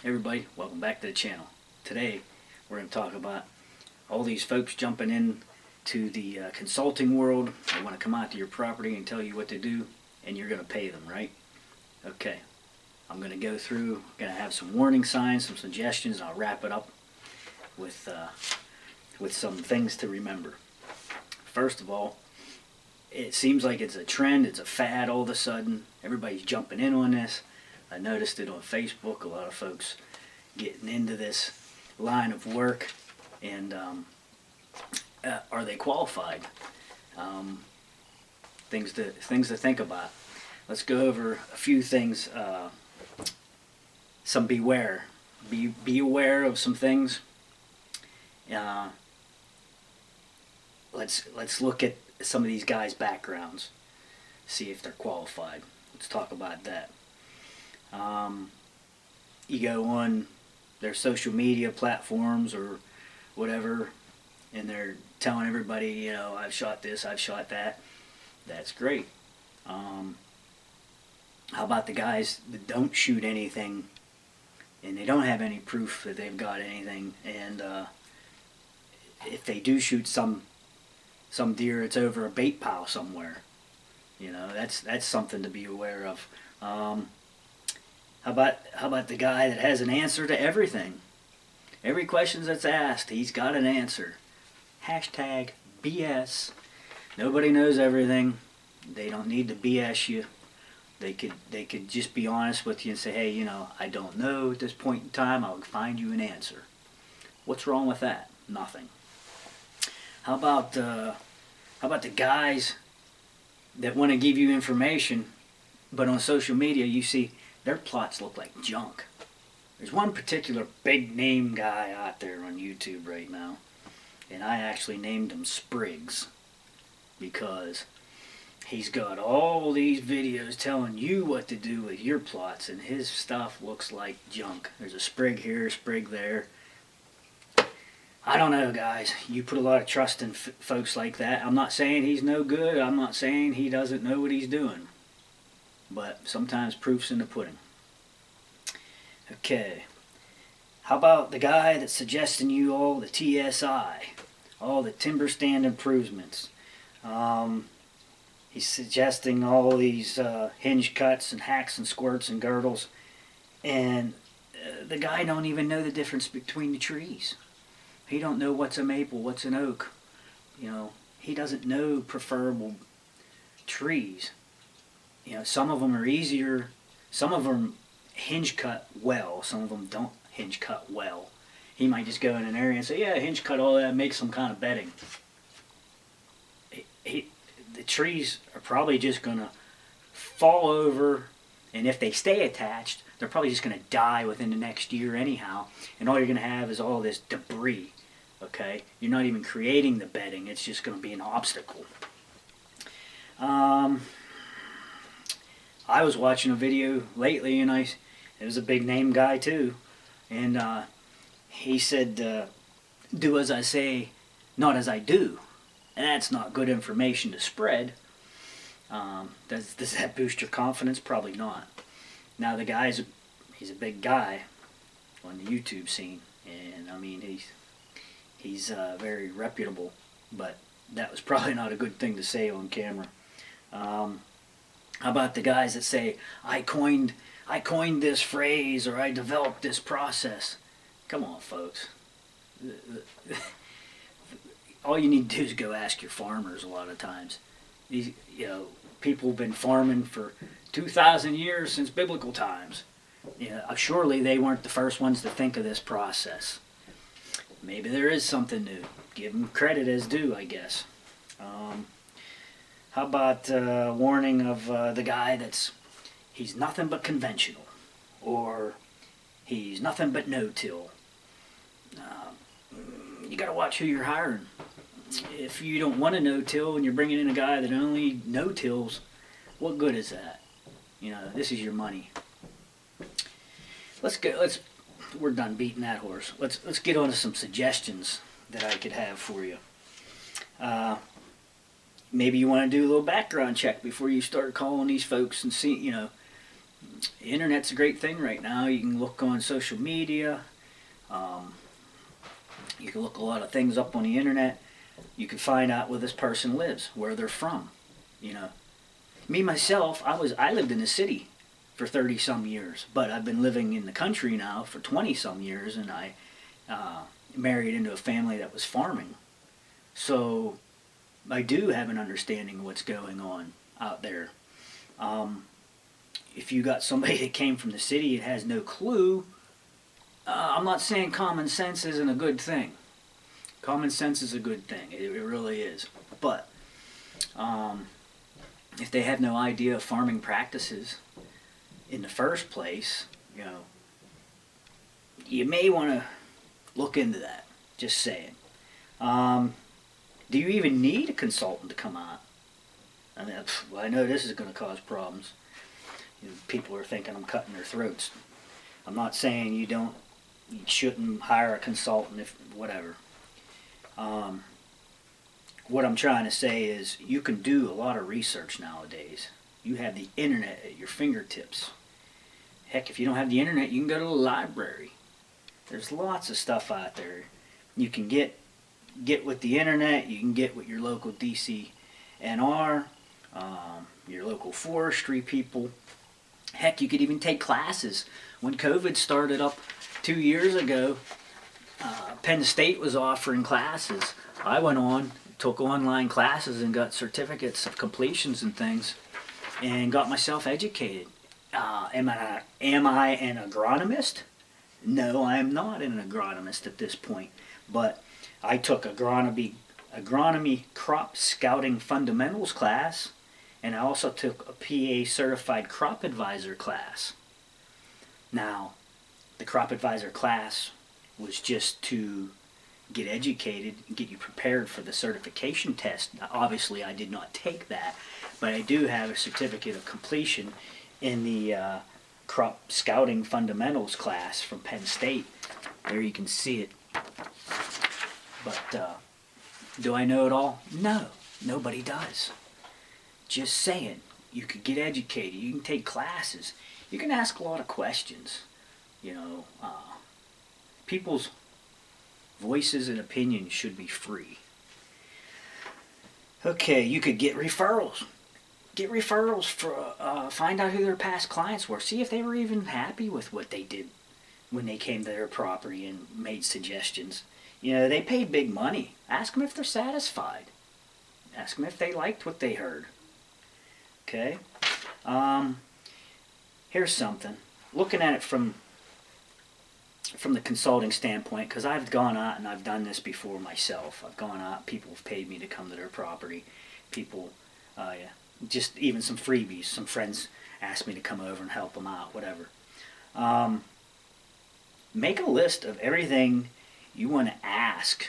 Everybody, welcome back to the channel. Today we're going to talk about all these folks jumping in to the consulting world. They want to come out to your property and tell you what to do, and you're going to pay them, right? Okay, I'm going to go through, going to have some warning signs, some suggestions, and I'll wrap it up with some things to remember. First of all, it seems like it's a trend, it's a fad all of a sudden. Everybody's jumping in on this. I noticed it on Facebook, a lot of folks getting into this line of work, and are they qualified? Things to think about. Let's go over a few things. Some beware. Be aware of some things. Let's look at some of these guys' backgrounds, see if they're qualified. Let's talk about that. You go on their social media platforms or whatever, and they're telling everybody, you know, I've shot this, I've shot that. That's great. How about the guys that don't shoot anything and they don't have any proof that they've got anything, and if they do shoot some deer, it's over a bait pile somewhere. You know, that's something to be aware of. How about the guy that has an answer to everything? Every question that's asked, he's got an answer. Hashtag BS. Nobody knows everything. They don't need to BS you. They could just be honest with you and say, hey, you know, I don't know at this point in time. I'll find you an answer. What's wrong with that? Nothing. How about the guys that want to give you information, but on social media you see their plots look like junk? There's one particular big name guy out there on YouTube right now, and I actually named him Spriggs because he's got all these videos telling you what to do with your plots, and his stuff looks like junk. There's a sprig here, a sprig there. I don't know, guys. You put a lot of trust in folks like that. I'm not saying he's no good. I'm not saying he doesn't know what he's doing. But sometimes proof's in the pudding. Okay. How about the guy that's suggesting you all the TSI, all the timber stand improvements? He's suggesting all these hinge cuts and hacks and squirts and girdles, and the guy don't even know the difference between the trees. He don't know what's a maple, what's an oak. You know, he doesn't know preferable trees. You know, some of them are easier, some of them hinge cut well, some of them don't hinge cut well. He might just go in an area and say, yeah, hinge cut all that, make some kind of bedding. The trees are probably just going to fall over, and if they stay attached, they're probably just going to die within the next year anyhow, and all you're going to have is all this debris. Okay? You're not even creating the bedding, it's just going to be an obstacle. I was watching a video lately, and it was a big name guy too, and he said, do as I say, not as I do. And that's not good information to spread. Does that boost your confidence? Probably not. Now the guy's he's a big guy on the YouTube scene, and I mean he's very reputable, but that was probably not a good thing to say on camera. How about the guys that say, I coined this phrase, or I developed this process? Come on, folks. All you need to do is go ask your farmers a lot of times. These, you know, people have been farming for 2,000 years since biblical times. You know, surely they weren't the first ones to think of this process. Maybe there is something new. Give them credit as due, I guess. How about warning of the guy he's nothing but conventional, or he's nothing but no-till. You got to watch who you're hiring. If you don't want a no-till and you're bringing in a guy that only no-tills, what good is that? You know, this is your money. We're done beating that horse. Let's get on to some suggestions that I could have for you. Maybe you want to do a little background check before you start calling these folks and see, you know, The internet's a great thing right now. You can look on social media. Um, you can look a lot of things up on the internet. You can find out where this person lives, where they're from. You know, me myself, I lived in the city for 30 some years, but I've been living in the country now for 20 some years, and I married into a family that was farming. So I do have an understanding of what's going on out there. Um, if you got somebody that came from the city and has no clue, I'm not saying common sense isn't a good thing. Common sense is a good thing. It really is. But um, if they have no idea of farming practices in the first place, you know, you may want to look into that. Just saying. Um, do you even need a consultant to come out? I mean, I know this is going to cause problems. You know, people are thinking I'm cutting their throats. I'm not saying you shouldn't hire a consultant if whatever. Um, what I'm trying to say is you can do a lot of research nowadays. You have the internet at your fingertips. Heck, if you don't have the internet, you can go to the library. There's lots of stuff out there. You can get with the internet. You can get with your local DCNR, your local forestry people. Heck, you could even take classes. When COVID started up 2 years ago, Penn State was offering classes. I went on, took online classes and got certificates of completions and things and got myself educated. Am I an agronomist? No, I am not an agronomist at this point. But I took agronomy crop scouting fundamentals class, and I also took a PA certified crop advisor class. Now, the crop advisor class was just to get educated and get you prepared for the certification test. Now, obviously, I did not take that, but I do have a certificate of completion in the crop scouting fundamentals class from Penn State. There you can see it. But do I know it all? No, nobody does. Just saying, you could get educated. You can take classes. You can ask a lot of questions. You know, people's voices and opinions should be free. Okay, you could get referrals. Get referrals for find out who their past clients were. See if they were even happy with what they did when they came to their property and made suggestions. You know, they paid big money. Ask them if they're satisfied. Ask them if they liked what they heard. Okay? Here's something. Looking at it from the consulting standpoint, because I've gone out and I've done this before myself. I've gone out, people have paid me to come to their property. People, just even some freebies. Some friends asked me to come over and help them out, whatever. Make a list of everything you want to ask.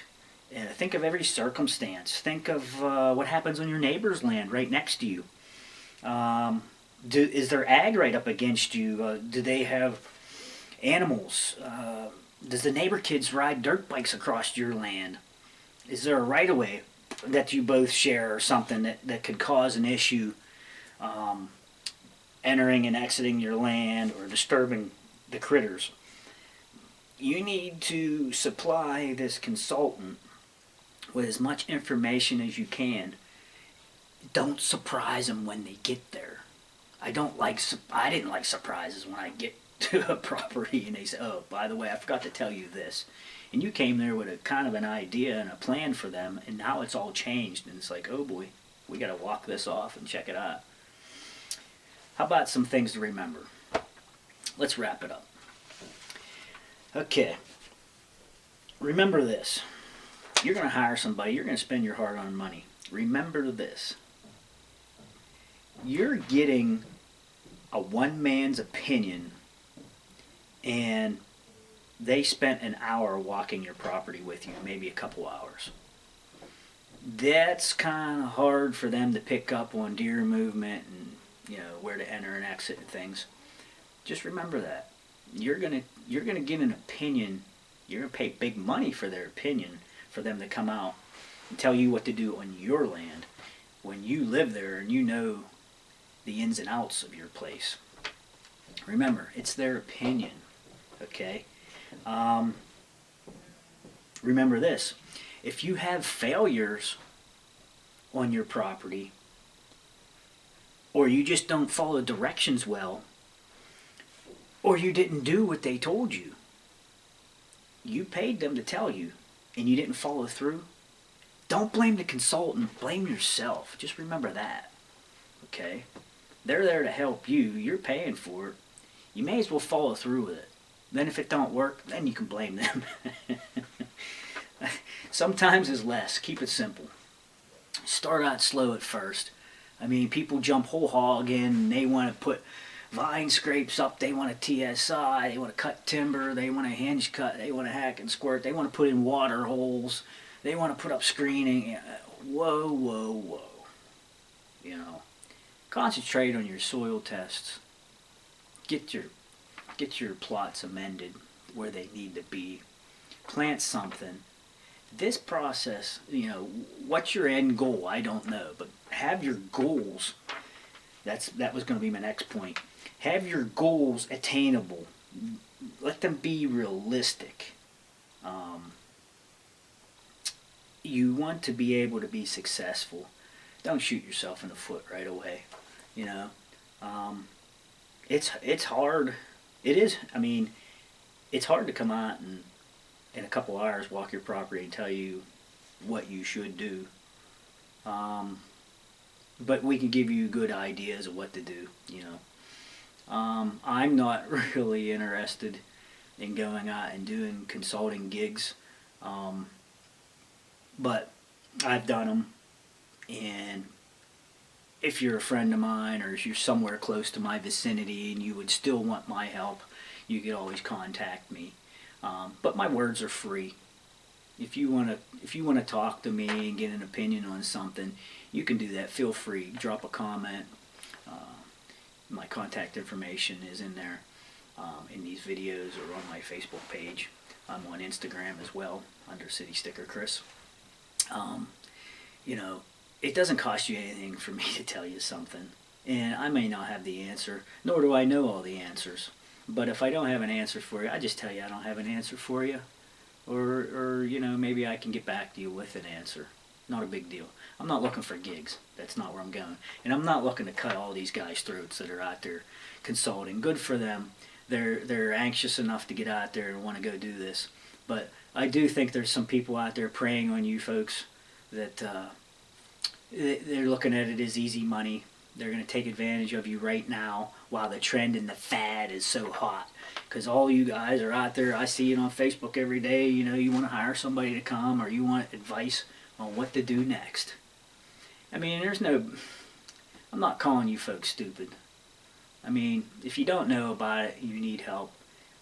Think of every circumstance. Think of what happens on your neighbor's land right next to you. Is there ag right up against you? Do they have animals? Does the neighbor kids ride dirt bikes across your land? Is there a right-of-way that you both share or something that could cause an issue entering and exiting your land or disturbing the critters? You need to supply this consultant with as much information as you can. Don't surprise them when they get there. I didn't like surprises when I get to a property and they say, oh, by the way, I forgot to tell you this. And you came there with a kind of an idea and a plan for them, and now it's all changed, and it's like, oh boy, we got to walk this off and check it out. How about some things to remember? Let's wrap it up. Okay. Remember this. You're going to hire somebody, you're going to spend your hard-earned money. Remember this. You're getting a one man's opinion, and they spent an hour walking your property with you, maybe a couple hours. That's kind of hard for them to pick up on deer movement and, you know, where to enter and exit and things. Just remember that. You're gonna get an opinion. You're gonna pay big money for their opinion, for them to come out and tell you what to do on your land when you live there and you know the ins and outs of your place. Remember, it's their opinion, okay? Remember this, if you have failures on your property, or you just don't follow directions well, or you didn't do what they told you, you paid them to tell you, and you didn't follow through, don't blame the consultant, blame yourself. Just remember that, okay? They're there to help you, you're paying for it. You may as well follow through with it. Then if it don't work, then you can blame them. Sometimes is less. Keep it simple. Start out slow at first. I mean, people jump whole hog in and they want to put vine scrapes up, they want a TSI, they want to cut timber, they want a hinge cut, they want to hack and squirt, they want to put in water holes, they want to put up screening. Whoa, whoa, whoa. You know, concentrate on your soil tests. Get your plots amended where they need to be. Plant something. This process, you know, what's your end goal? I don't know, but have your goals. That was going to be my next point. Have your goals attainable. Let them be realistic. You want to be able to be successful. Don't shoot yourself in the foot right away. You know, it's hard. It is. I mean, it's hard to come out and in a couple hours walk your property and tell you what you should do. But we can give you good ideas of what to do, you know. I'm not really interested in going out and doing consulting gigs, but I've done them, and if you're a friend of mine or if you're somewhere close to my vicinity and you would still want my help, you could always contact me. But my words are free. If you want to talk to me and get an opinion on something, you can do that. Feel free. Drop a comment. My contact information is in there in these videos or on my Facebook page. I'm on Instagram as well under City Sticker Chris. You know, it doesn't cost you anything for me to tell you something, and I may not have the answer, nor do I know all the answers. But if I don't have an answer for you, I just tell you I don't have an answer for you. Or you know, maybe I can get back to you with an answer. Not a big deal. I'm not looking for gigs. That's not where I'm going. And I'm not looking to cut all these guys' throats that are out there consulting. Good for them. They're anxious enough to get out there and want to go do this. But I do think there's some people out there preying on you folks that they're looking at it as easy money. They're going to take advantage of you right now while the trend and the fad is so hot. Because all you guys are out there, I see it on Facebook every day, you know, you want to hire somebody to come or you want advice on what to do next. I mean, I'm not calling you folks stupid. I mean, if you don't know about it, you need help,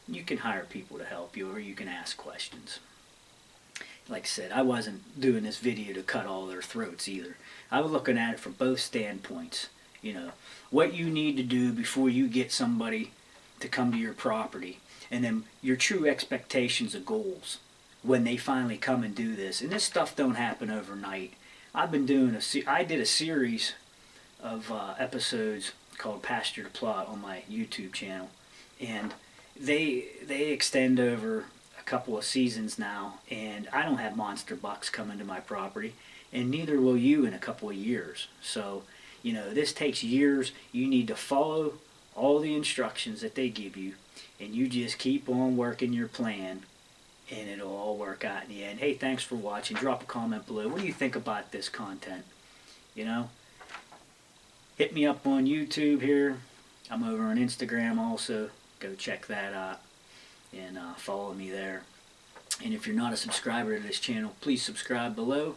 you can hire people to help you or you can ask questions. Like I said, I wasn't doing this video to cut all their throats either. I was looking at it from both standpoints. You know, what you need to do before you get somebody to come to your property, and then your true expectations of goals when they finally come and do this. And this stuff don't happen overnight. I've been doing I did a series of episodes called Pasture to Plot on my YouTube channel, and they extend over a couple of seasons now, and I don't have monster bucks coming to my property, and neither will you in a couple of years. So, you know, this takes years. You need to follow all the instructions that they give you, and you just keep on working your plan, and it'll all work out in the end. Hey, thanks for watching. Drop a comment below. What do you think about this content? You know, hit me up on YouTube here. I'm over on Instagram also. Go check that out and follow me there. And if you're not a subscriber to this channel, please subscribe below.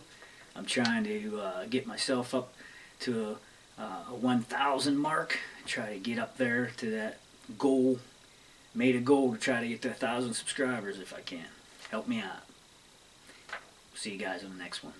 I'm trying to get myself up to a 1,000 mark. Try to get up there to that goal. Made a goal to try to get to 1,000 subscribers if I can. Help me out. See you guys on the next one.